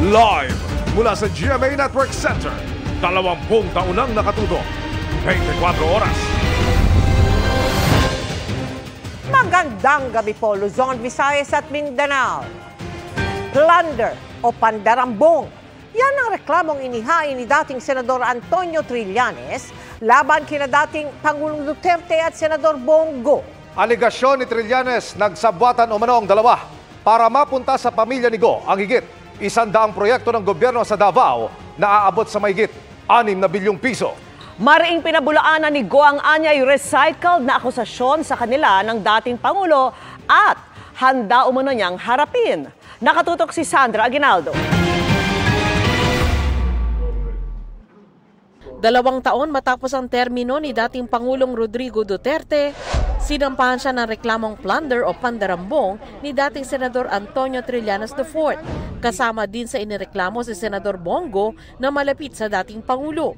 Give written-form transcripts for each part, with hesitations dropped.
Live mula sa GMA Network Center, 20 taon nang nakatutok, 24 oras. Magandang gabi po, Luzon, Visayas at Mindanao. Plunder o pandarambong, yan ang reklamong inihain ni dating Senador Antonio Trillanes laban kina dating Pangulong Duterte at Senador Bongo. Aligasyon ni Trillanes, nagsabwatan umano ang dalawa para mapunta sa pamilya ni Go ang higit 100 proyekto ng gobyerno sa Davao na aabot sa mahigit 6 na bilyong piso. Mariing pinabulaanan ni Go ang anyay recycled na akusasyon sa kanila ng dating Pangulo at handa umano niyang harapin. Nakatutok si Sandra Aguinaldo. 2 taon matapos ang termino ni dating Pangulong Rodrigo Duterte, sinampahan siya ng reklamong plunder o pandarambong ni dating Senador Antonio Trillanes IV. Kasama din sa inireklamo si Senador Bongo na malapit sa dating Pangulo.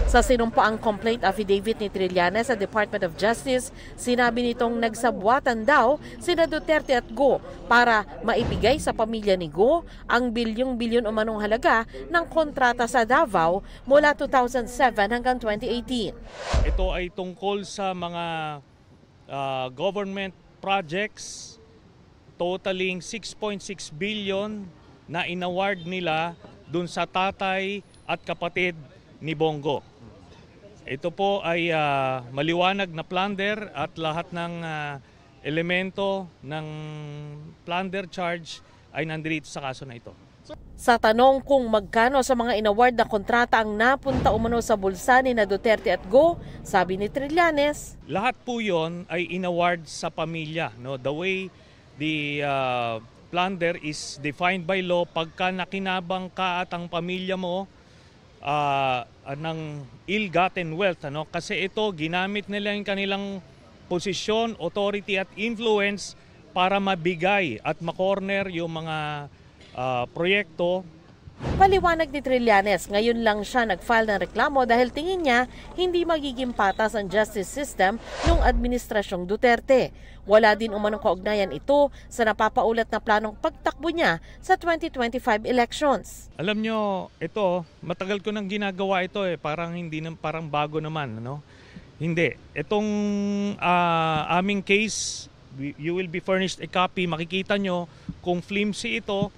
Sa sinumpaang complaint affidavit ni Trillanes sa Department of Justice, sinabi nitong nagsabwatan daw sina Duterte at Go para maibigay sa pamilya ni Go ang bilyong-bilyon umanong halaga ng kontrata sa Davao mula 2007 hanggang 2018. Ito ay tungkol sa mga government projects totaling 6.6 billion na inaward nila dun sa tatay at kapatid ni Bongo. Ito po ay maliwanag na plunder at lahat ng elemento ng plunder charge ay nandito sa kaso na ito. Sa tanong kung magkano sa mga inaward na kontrata ang napunta umano sa bulsa ni na Duterte at Go, sabi ni Trillanes, lahat po yon ay inaward sa pamilya. No? The way the plunder is defined by law, pagka nakinabang ka at ang pamilya mo ng ill-gotten wealth, ano? Kasi ito ginamit nila yung kanilang posisyon, authority at influence para mabigay at makorner yung mga proyekto. Paliwanag ni Trillanes, ngayon lang siya nag-file ng reklamo dahil tingin niya hindi magiging patas ang justice system ng administrasyong Duterte. Wala din umanong kaugnayan ito sa napapaulat na planong pagtakbo niya sa 2025 elections. Alam nyo, ito, matagal ko nang ginagawa ito parang hindi parang bago naman, ano? Hindi. Itong aming case, you will be furnished a copy, makikita nyo kung flimsy ito.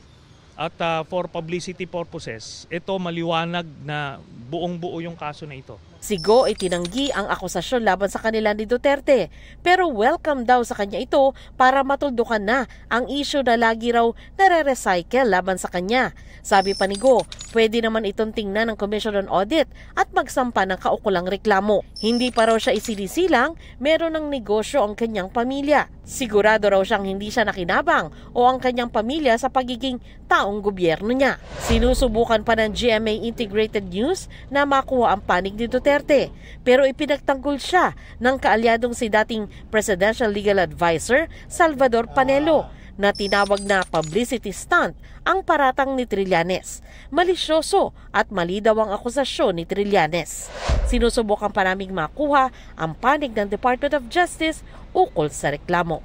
At for publicity purposes, ito maliwanag na buong-buo yung kaso na ito. Si Go ay tinanggi ang akusasyon laban sa kanila ni Duterte, pero welcome daw sa kanya ito para matuldukan na ang issue na lagi raw nare-recycle laban sa kanya. Sabi pa ni Go, pwede naman itong tingnan ng Commission on Audit at magsampa ng kaukulang reklamo. Hindi pa raw siya isinisilang, meron ng negosyo ang kanyang pamilya. Sigurado raw siyang hindi siya nakinabang o ang kanyang pamilya sa pagiging taong gobyerno niya. Sinusubukan pa ng GMA Integrated News na makuha ang panig ni Duterte, pero ipinagtanggol siya ng kaalyadong si dating Presidential Legal Advisor Salvador Panelo na tinawag na publicity stunt ang paratang ni Trillanes. Malisyoso at mali daw ang akusasyon ni Trillanes. Sinusubukan pa naming makuha ang panig ng Department of Justice ukol sa reklamo.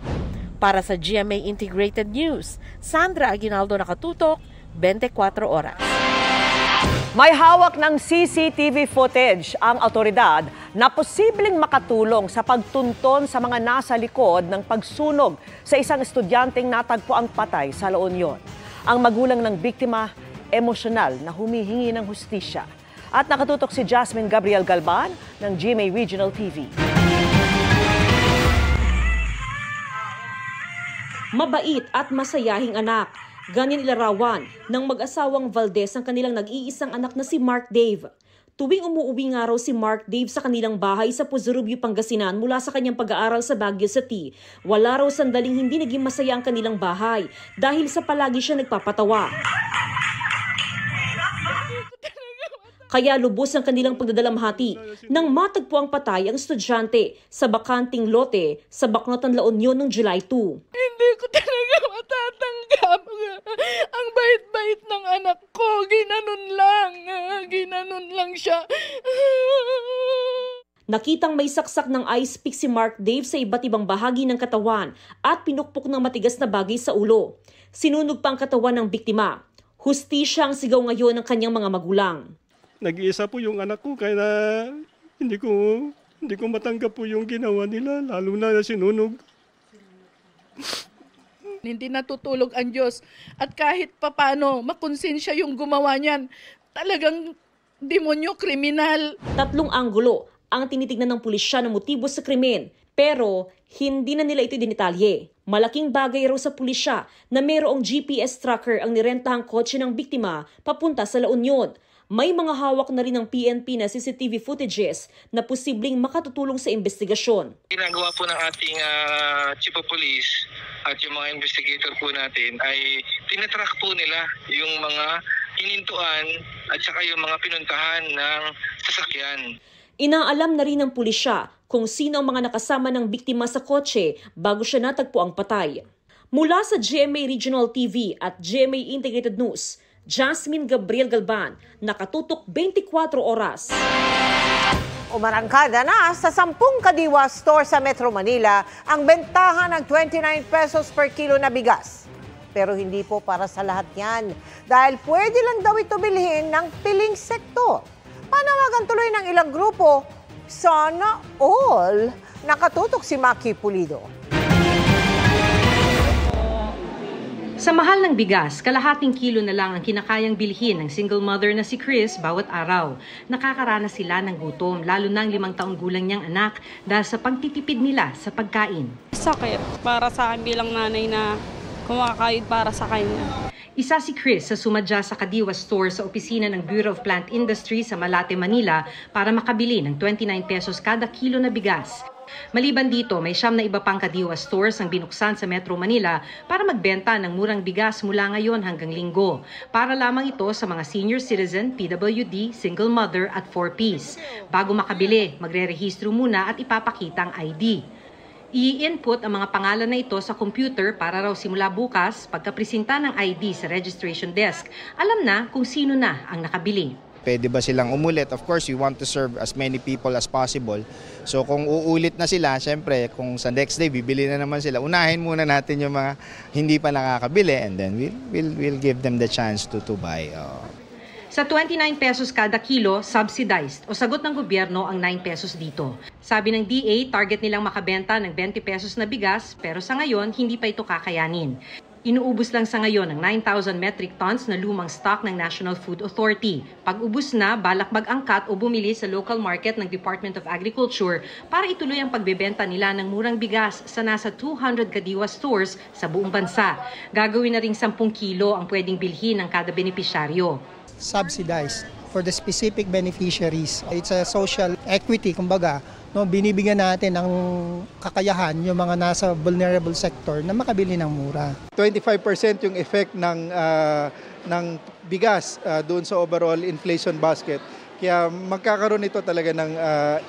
Para sa GMA Integrated News, Sandra Aguinaldo, nakatutok, 24 oras. May hawak ng CCTV footage ang awtoridad na posibleng makatulong sa pagtunton sa mga nasa likod ng pagsunog sa isang estudyanteng natagpo ang patay sa La Union. Ang magulang ng biktima, emosyonal na humihingi ng hustisya. At nakatutok si Jasmine Gabriel Galban ng GMA Regional TV. Mabait at masayahing anak. Ganyan ilarawan ng mag-asawang Valdez ang kanilang nag-iisang anak na si Mark Dave. Tuwing umuuwi nga raw si Mark Dave sa kanilang bahay sa Puzurubio, Pangasinan mula sa kanyang pag-aaral sa Baguio City, wala raw sandaling hindi naging masaya ang kanilang bahay dahil sa palagi siya nagpapatawa. Kaya lubos ang kanilang pagdadalamhati nang matagpo ang patay ang estudyante sa bakanting lote sa Bacnotan, La Union noong July 2. Hindi ko talaga matatanggap. Ang bait-bait ng anak ko, ginanon lang siya. Nakitang may saksak ng ice pick si Mark Dave sa iba't ibang bahagi ng katawan at pinukpok ng matigas na bagay sa ulo. Sinunog pa ang katawan ng biktima. Hustisya ang sigaw ngayon ng kanyang mga magulang. Nag-iisa po yung anak ko kaya hindi ko matanggap po yung ginawa nila, lalo na sinunog. Hindi natutulog ang Diyos. At kahit papano, makonsensya yung gumawa niyan. Talagang demonyo, kriminal. 3 anggulo ang tinitignan ng pulisya ng motibo sa krimen. Pero hindi na nila ito dinitalye. Malaking bagay raw sa pulisya na mayroong GPS tracker ang nirentahang kotse ng biktima papunta sa La Union. May mga hawak na rin ng PNP na CCTV footages na posibleng makatutulong sa investigasyon. Ginagawa po ng ating Chief of Police at yung mga investigator po natin ay tinatrack po nila yung mga hinintuan at saka yung mga pinuntahan ng sasakyan. Inaalam na rin ng pulisya kung sino ang mga nakasama ng biktima sa kotse bago siya natagpo ang patay. Mula sa GMA Regional TV at GMA Integrated News, Jasmine Gabriel Galban, nakatutok 24 oras. Umarangkada na sa 10 Kadiwa store sa Metro Manila ang bentahan ng 29 pesos per kilo na bigas. Pero hindi po para sa lahat yan dahil pwede lang daw ito bilhin ng piling sektor. Panawagan tuloy ng ilang grupo, sana all. Nakatutok si Maki Pulido. Sa mahal ng bigas, kalahating kilo na lang ang kinakayang bilhin ng single mother na si Chris bawat araw. Nakakaranas sila ng gutom, lalo na ang 5 taong gulang niyang anak dahil sa pagtitipid nila sa pagkain. Sakit para sa akin bilang nanay na kumakayod para sa kanya. Isa si Chris sa sumadya sa Kadiwa store sa opisina ng Bureau of Plant Industry sa Malate, Manila para makabili ng 29 pesos kada kilo na bigas. Maliban dito, may 9 na iba pang Kadiwa stores ang binuksan sa Metro Manila para magbenta ng murang bigas mula ngayon hanggang Linggo. Para lamang ito sa mga senior citizen, PWD, single mother at 4Ps. Bago makabili, magre-rehistro muna at ipapakita ang ID. I-input ang mga pangalan na ito sa computer para raw simula bukas, pagkapresenta ng ID sa registration desk, alam na kung sino na ang nakabili. Pwede ba silang umulit? Of course, we want to serve as many people as possible. So kung uulit na sila, syempre, kung sa next day, bibili na naman sila. Unahin muna natin yung mga hindi pa nakakabili and then we'll give them the chance to buy. Sa 29 pesos kada kilo, subsidized o sagot ng gobyerno ang 9 pesos dito. Sabi ng DA, target nilang makabenta ng 20 pesos na bigas pero sa ngayon, hindi pa ito kakayanin. Inuubos lang sa ngayon ang 9,000 metric tons na lumang stock ng National Food Authority. Pag ubos na, balak mag-angkat o bumili sa local market ng Department of Agriculture para ituloy ang pagbebenta nila ng murang bigas sa nasa 200 Kadiwa stores sa buong bansa. Gagawin na ring 10 kilo ang pwedeng bilhin ng kada benepisyaryo. Subsidized for the specific beneficiaries. It's a social equity, kumbaga. No, binibigyan natin ng kakayahan yung mga nasa vulnerable sector na makabili ng mura. 25% yung effect ng bigas doon sa overall inflation basket. Kaya magkakaroon ito talaga ng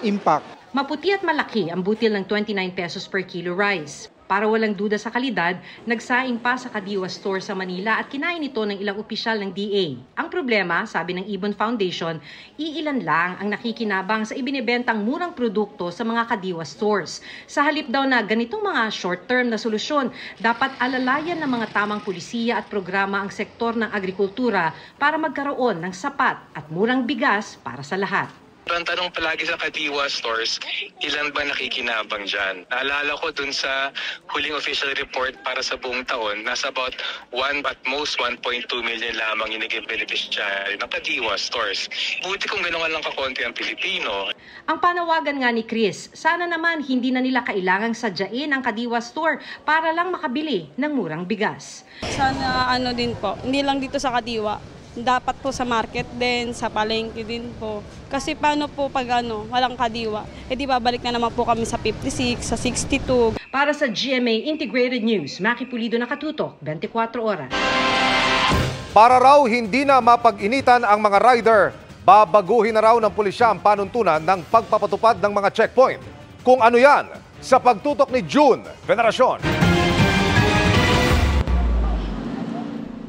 impact. Maputi at malaki ang butil ng 29 pesos per kilo rice. Para walang duda sa kalidad, nagsaing pa sa Kadiwa store sa Manila at kinain ito ng ilang opisyal ng DA. Ang problema, sabi ng Ibon Foundation, iilan lang ang nakikinabang sa ibinebentang murang produkto sa mga Kadiwa stores. Sa halip daw na ganitong mga short-term na solusyon, dapat alalayan ng mga tamang pulisiya at programa ang sektor ng agrikultura para magkaroon ng sapat at murang bigas para sa lahat. Ang tanong palagi sa Kadiwa stores, ilan ba nakikinabang dyan? Naalala ko dun sa huling official report para sa buong taon, nasa about 1 at most 1.2 million lamang yung naging beneficiary ng Kadiwa stores. Buti kung gano'n lang kakonti ang Pilipino. Ang panawagan nga ni Chris, sana naman hindi na nila kailangang sadyain ang Kadiwa store para lang makabili ng murang bigas. Sana din po, hindi lang dito sa Kadiwa. Dapat po sa market din, sa palengke din po. Kasi paano po pag walang Kadiwa? Di babalik na naman po kami sa 56, sa 62. Para sa GMA Integrated News, Maki Pulido, nakatutok, 24 oras. Para raw hindi na mapag-initan ang mga rider, babaguhin na raw ng pulisya ang panuntunan ng pagpapatupad ng mga checkpoint. Kung ano yan, sa pagtutok ni June Veneracion.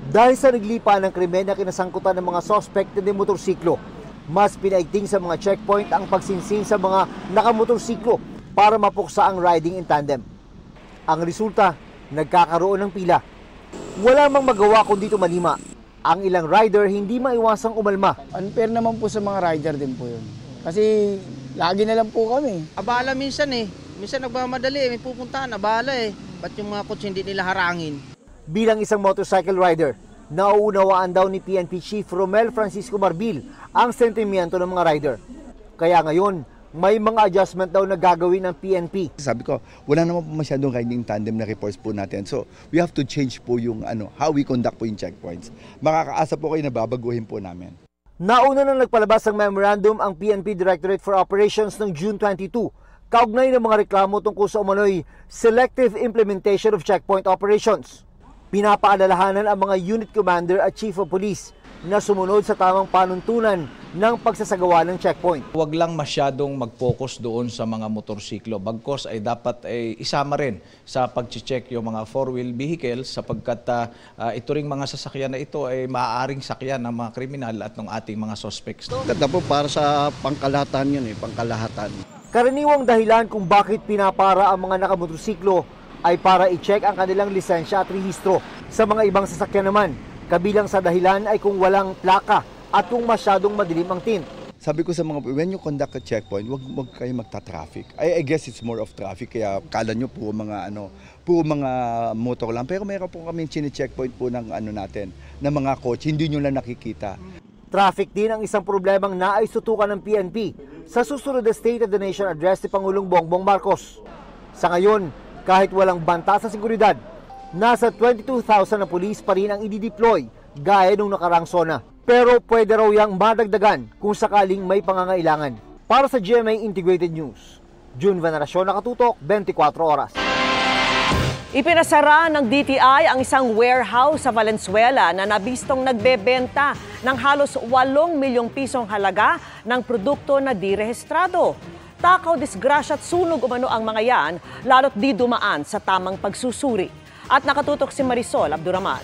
Dahil sa naglipa ng krimen na kinasangkutan ng mga sospek na motorsiklo, mas pinaigting sa mga checkpoint ang pagsinsing sa mga nakamotorsiklo para mapuksa ang riding in tandem. Ang resulta, nagkakaroon ng pila. Wala mang magawa kundi tumalima. ang ilang rider hindi maiwasang umalma. Unfair naman po sa mga rider din po yun. Kasi lagi na lang po kami. Abala minsan eh. Minsan nagmamadali may pupuntahan, abala eh. Ba't yung mga kotse hindi nila harangin? Bilang isang motorcycle rider, nauunawaan daw ni PNP Chief Romel Francisco Marbil ang sentimiento ng mga rider. Kaya ngayon, may mga adjustment daw na gagawin ng PNP. Sabi ko, wala naman po masyadong riding tandem na reports po natin. So, we have to change po yung how we conduct po yung checkpoints. Makakaasa po kayo na babaguhin po namin. Nauna nang nagpalabas ng memorandum ang PNP Directorate for Operations ng June 22, kaugnay ng mga reklamo tungkol sa umano'y selective implementation of checkpoint operations. Pinapaalalahanan ang mga unit commander at chief of police na sumunod sa tamang panuntunan ng pagsasagawa ng checkpoint. Huwag lang masyadong mag-focus doon sa mga motorsiklo. Bagkos ay dapat isama rin sa pag-check yung mga four-wheel vehicles sapagkat ito ring mga sasakyan na ito ay maaaring sakyan ng mga kriminal at ng ating mga suspects. Ganda po para sa pangkalahatan yun pangkalahatan. Karaniwang dahilan kung bakit pinapara ang mga nakamotorsiklo ay para i-check ang kanilang lisensya at rehistro. Sa mga ibang sasakyan naman, kabilang sa dahilan ay kung walang plaka at kung masyadong madilim ang tint. Sabi ko sa mga, when you conduct a checkpoint, wag kayo magta-traffic. I guess it's more of traffic, kaya kala nyo puro mga motor lang. Pero mayroon po kami chine-checkpoint po ng natin, ng mga kotse, hindi nyo lang nakikita. Traffic din ang isang problemang naisutukan ng PNP sa susunod na State of the Nation Address ni Pangulong Bongbong Marcos. Sa ngayon, kahit walang banta sa seguridad, nasa 22,000 na pulis pa rin ang i-deploy gaya nung nakarang zona. Pero pwede raw yang madagdagan kung sakaling may pangangailangan. Para sa GMA Integrated News, June Veneracion, Nakatutok, 24 Oras. Ipinasara ng DTI ang isang warehouse sa Valenzuela na nabistong nagbebenta ng halos 8 milyong pisong halaga ng produkto na di-rehistrado. Takaw, disgrasya at sunog umano ang mga yan, lalo't di dumaan sa tamang pagsusuri. At nakatutok si Marisol Abduraman.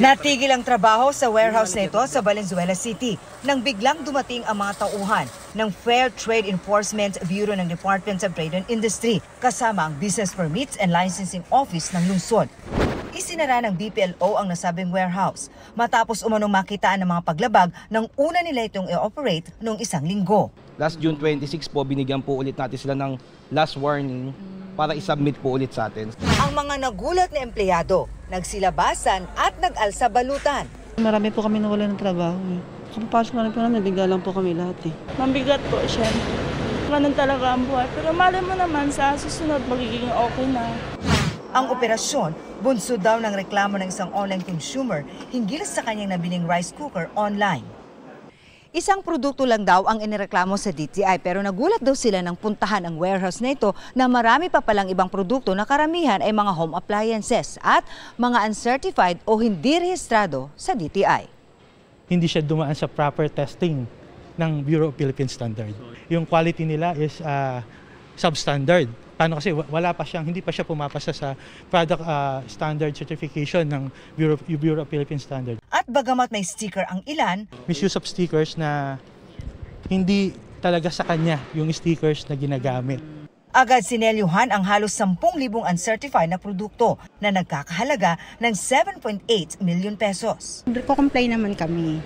Natigil ang trabaho sa warehouse na ito sa Valenzuela City nang biglang dumating ang mga tauhan ng Fair Trade Enforcement Bureau ng Department of Trade and Industry kasama ang Business Permits and Licensing Office ng lungsod. Isinara ng BPLO ang nasabing warehouse matapos umanong makitaan ng mga paglabag ng una nila itong i-operate noong isang linggo. Last June 26 po, binigyan po ulit natin sila ng last warning para isubmit po ulit sa atin. Ang mga nagulat na empleyado, nagsilabasan at nag-alsa balutan. Marami po kami nawala ng trabaho. Kapapasok na rin po namin, bigla lang po kami lahat Mabigat po siya. Ganun talaga ang buhay. Pero malay mo naman sa susunod magiging okay na. Ang operasyon, bunso daw ng reklamo ng isang online consumer hinggil sa kanyang nabiling rice cooker online. Isang produkto lang daw ang inireklamo sa DTI pero nagulat daw sila nang puntahan ang warehouse na ito na marami pa palang ibang produkto na karamihan ay mga home appliances at mga uncertified o hindi rehistrado sa DTI. Hindi siya dumaan sa proper testing ng Bureau of Philippine Standard. Yung quality nila is substandard. Paano kasi hindi pa siya pumapasa sa product standard certification ng Bureau of Philippine Standard. At bagamat may sticker ang ilan, misuse of stickers na hindi talaga sa kanya yung stickers na ginagamit. Agad sinelyuhan ang halos 10,000 uncertified na produkto na nagkakahalaga ng 7.8 million pesos. Nagko-comply naman kami.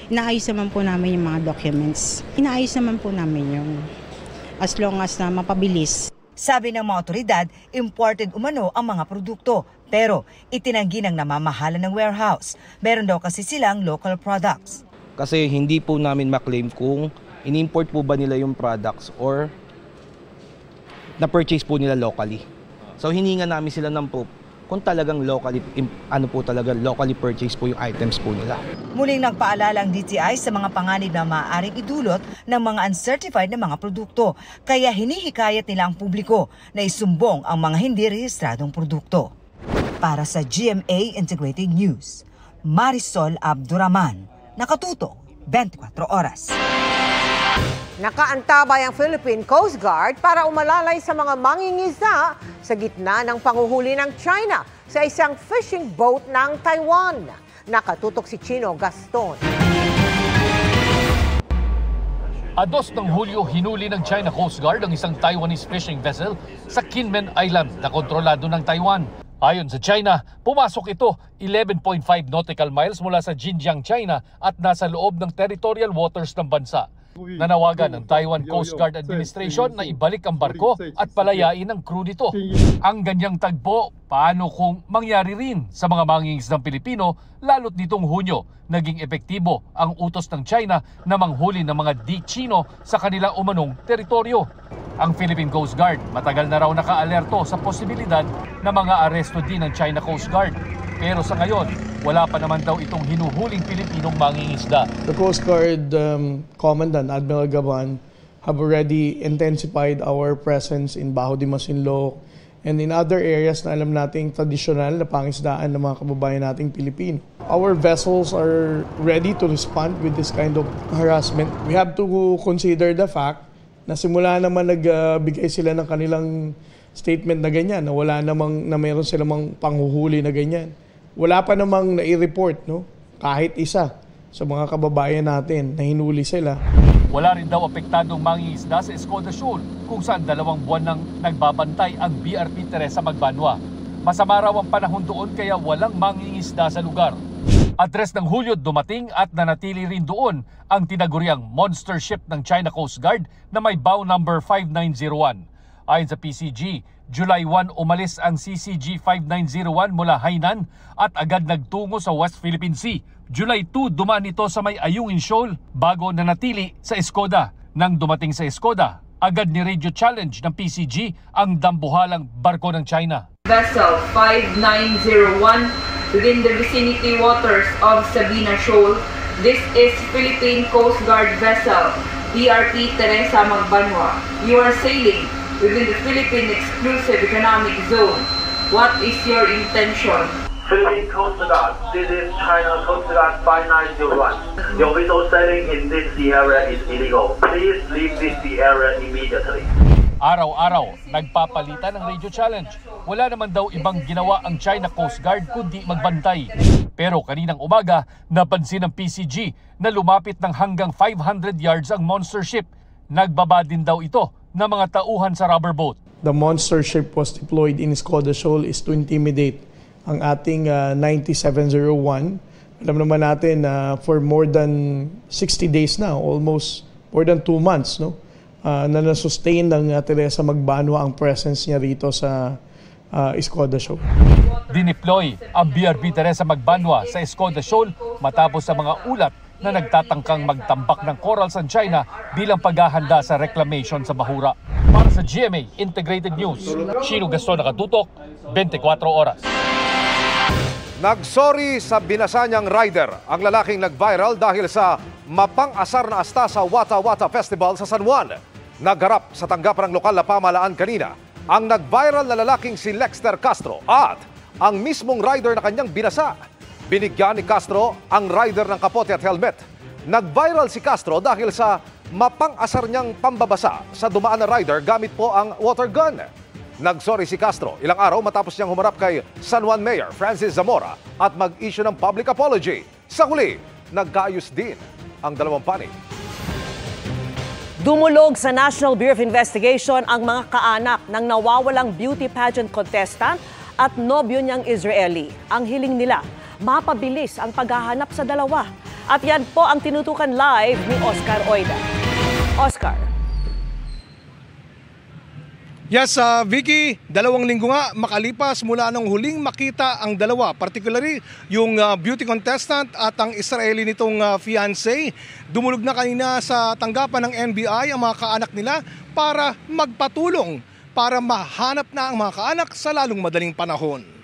Inaayos naman po namin yung mga documents. Inaayos naman po namin yung as long as na mapabilis. Sabi ng mga otoridad, imported umano ang mga produkto. Pero itinanggi ng namamahala ng warehouse. Meron daw kasi silang local products. Kasi hindi po namin maklaim kung in-import po ba nila yung products or na-purchase po nila locally. So hininga namin sila ng proof kung talagang locally purchase po yung items po nila. Muling nagpaalala ang DTI sa mga panganib na maaaring idulot ng mga uncertified na mga produkto. Kaya hinihikayat nila ang publiko na isumbong ang mga hindi rehistradong produkto. Para sa GMA Integrated News, Marisol Abduraman, Nakatutok, 24 Oras. Nakaantabay ang Philippine Coast Guard para umalalay sa mga mangingisda sa gitna ng panguhuli ng China sa isang fishing boat ng Taiwan. Nakatutok si Chino Gaston. Ados ng Hulyo, hinuli ng China Coast Guard ang isang Taiwanese fishing vessel sa Kinmen Island na kontrolado ng Taiwan. Ayon sa China, pumasok ito 11.5 nautical miles mula sa Xinjiang, China at nasa loob ng territorial waters ng bansa. Nanawagan ng Taiwan Coast Guard Administration na ibalik ang barko at palayain ang crew nito. Ang ganyang tagpo, paano kung mangyari rin sa mga mangingisdang Pilipino, lalo't nitong Hunyo, naging epektibo ang utos ng China na manghuli ng mga di-Chino sa kanilang umanong teritoryo. Ang Philippine Coast Guard matagal na raw naka-alerto sa posibilidad na mga aresto din ng China Coast Guard. Pero sa ngayon, wala pa naman daw itong hinuhuling Pilipinong mangingisda. The Coast Guard Commandant Admiral Gaban have already intensified our presence in Bajo de Masinloc and in other areas na alam nating tradisyonal na pangisdaan ng mga kababayan nating Pilipino. Our vessels are ready to respond with this kind of harassment. We have to consider the fact na simula naman nagbigay sila ng kanilang statement na ganyan, na wala namang, na mayroon silang panghuhuli na ganyan. Wala pa namang nai-report, no? Kahit isa sa mga kababayan natin na hinuli sila. Wala rin daw apektadong mangingisda sa Escoda Shoal kung saan 2 buwan nang nagbabantay ang BRP Teresa Magbanwa. Masama raw ang panahon doon kaya walang mangingisda sa lugar. At 3 ng Hulyo dumating at nanatili rin doon ang tinaguriang monster ship ng China Coast Guard na may bow number 5901. Ayon sa PCG, July 1 umalis ang CCG 5901 mula Hainan at agad nagtungo sa West Philippine Sea. July 2 dumaan ito sa may Ayungin Shoal bago nanatili sa Escoda. Nang dumating sa Escoda, agad ni radio challenge ng PCG ang dambuhalang barko ng China. Vessel 5901 within the vicinity waters of Sabina Shoal. This is Philippine Coast Guard vessel BRP Teresa Magbanwa. You are sailing within the Philippine Exclusive Economic Zone. What is your intention? Philippine Coast Guard, this is China Coast Guard 5901. Your vessel sailing in this sea area is illegal. Please leave this sea area immediately. Araw-araw, nagpapalitan ng radio challenge. Wala naman daw ibang ginawa ang China Coast Guard kundi magbantay. Pero kaninang umaga, napansin ng PCG na lumapit ng hanggang 500 yards ang monster ship. Nagbaba din daw ito ng mga tauhan sa rubber boat. The monster ship was deployed in Escoda Shoal is to intimidate ang ating 9701. Alam naman natin na for more than 60 days now, almost more than 2 months, no? Na na-sustain ng Teresa Magbanwa ang presence niya rito sa Escoda Shoal. Dineploy ang BRP Teresa Magbanwa sa Escoda Shoal matapos sa mga ulat na nagtatangkang magtambak ng corals ang China bilang paghahanda sa reclamation sa Bahura. Para sa GMA Integrated News, Shino Gaston nakatutok, 24 oras. Nagsorry sa binasa niyang rider ang lalaking nag-viral dahil sa mapang-asar na asta sa Wata Wata Festival sa San Juan. Nagharap sa tanggapan ng lokal na pamahalaan kanina ang nag-viral na lalaking si Lexter Castro at ang mismong rider na kanyang binasa. Binigyan ni Castro ang rider ng kapote at helmet. Nag-viral si Castro dahil sa mapang-asar niyang pambabasa sa dumaan na rider gamit po ang water gun. Nagsorry si Castro ilang araw matapos niyang humarap kay San Juan Mayor Francis Zamora at mag-issue ng public apology. Sa huli, nagkaayos din ang dalawang panig. Dumulog sa National Bureau of Investigation ang mga kaanak ng nawawalang beauty pageant contestant at nobyo niyang Israeli. Ang hiling nila, mapabilis ang paghahanap sa dalawa. At yan po ang tinutukan live ni Oscar Oida. Oscar. Yes, Vicky, 2 linggo nga makalipas mula nung huling makita ang dalawa, particularly yung beauty contestant at ang Israeli nitong fiancé. Dumulog na kanina sa tanggapan ng NBI ang mga kaanak nila para magpatulong para mahanap na ang mga kaanak sa lalong madaling panahon.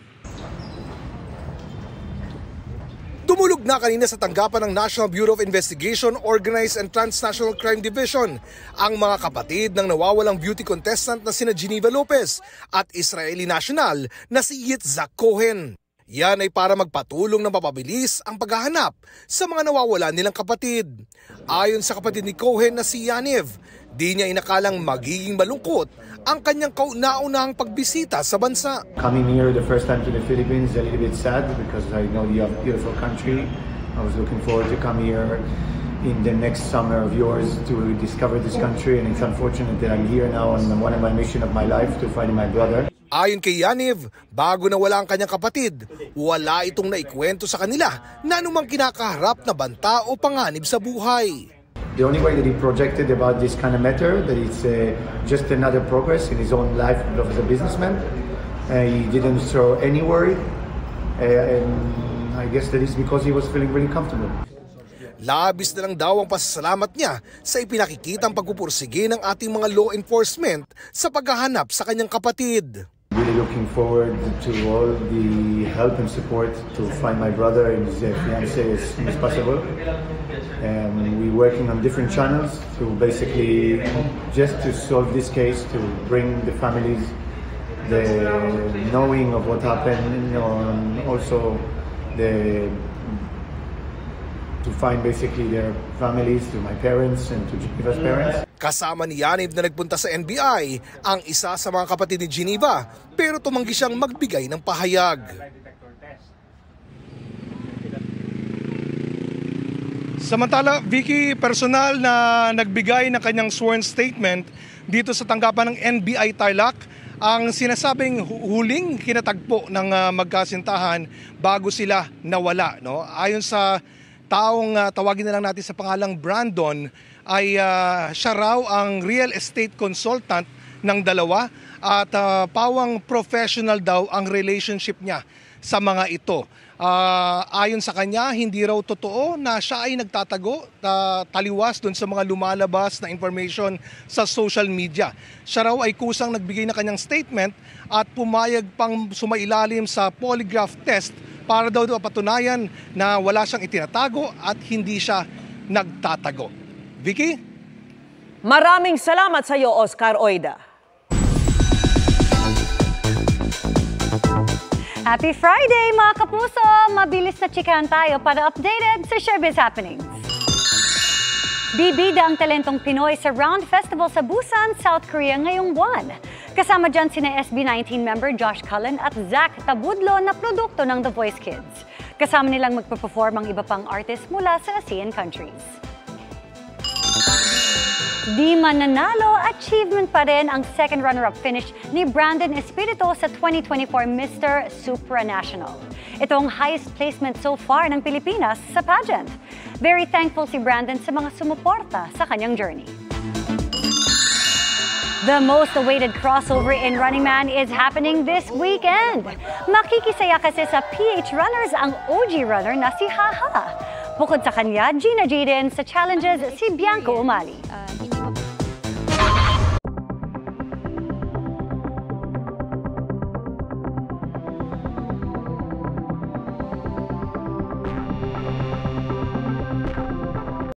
Dumulog na kanina sa tanggapan ng National Bureau of Investigation, Organized and Transnational Crime Division ang mga kapatid ng nawawalang beauty contestant na sina Geneva Lopez at Israeli national na si Yitzhak Cohen. Yan ay para magpatulong na mapabilis ang paghahanap sa mga nawawala nilang kapatid. Ayon sa kapatid ni Cohen na si Yaniv, di niya inakalang magiging malungkot ang kanyang kauna-unahang pagbisita sa bansa. Coming here the first time to the Philippines is a little bit sad because I know you have a beautiful country. I was looking forward to come here in the next summer of yours to discover this country, and it's unfortunate that I'm here now on one of my mission of my life to find my brother. Ayon kay Yaniv, bago nawala ang kanyang kapatid, wala itong naikwento sa kanila na anumang kinakaharap na banta o panganib sa buhay. The only way that he projected about this kind of matter, that it's just another progress in his own life as a businessman. He didn't show any worry, and I guess that is because he was feeling really comfortable. Labis na lang daw ang pasasalamat niya sa ipinakikitang pagpupursige ng ating mga law enforcement sa paghahanap sa kanyang kapatid. Really looking forward to all the help and support to find my brother and his fiancée as soon as possible. And we're working on different channels to basically just to solve this case, to bring the families the knowing of what happened, and also to find basically their families, to my parents and to Geneva's parents. Kasama ni Yaniv na nagpunta sa NBI ang isa sa mga kapatid ni Geneva, pero tumanggi siyang magbigay ng pahayag. Samantala, Vicky, personal na nagbigay ng kanyang sworn statement dito sa tanggapan ng NBI Tarlac ang sinasabing huling kinatagpo ng magkasintahan bago sila nawala. No? Ayon sa taong tawagin na lang natin sa pangalang Brandon, ay siya raw ang real estate consultant ng dalawa at pawang professional daw ang relationship niya sa mga ito. Ayon sa kanya, hindi raw totoo na siya ay nagtatago taliwas doon sa mga lumalabas na information sa social media. Siya raw ay kusang nagbigay na kanyang statement at pumayag pang sumailalim sa polygraph test para daw patunayan na wala siyang itinatago at hindi siya nagtatago. Vicky? Maraming salamat sa iyo, Oscar Oida. Happy Friday mga kapuso! Mabilis na chikahan tayo para updated sa showbiz happenings. Bibida ang talentong Pinoy sa Round Festival sa Busan, South Korea ngayong buwan. Kasama dyan sina SB19 member Josh Cullen at Zach Tabudlo na produkto ng The Voice Kids. Kasama nilang magpa-perform ang iba pang artist mula sa ASEAN countries. Di mananalo, achievement pa rin ang second runner-up finish ni Brandon Espiritu sa 2024 Mr. Supranational. Ito ang highest placement so far ng Pilipinas sa pageant. Very thankful si Brandon sa mga sumuporta sa kanyang journey. The most awaited crossover in Running Man is happening this weekend. Makikisaya kasi sa PH Runners ang OG runner na si Haha. Bukod sa kanya, Gina Jaden sa challenges si Bianco Umali.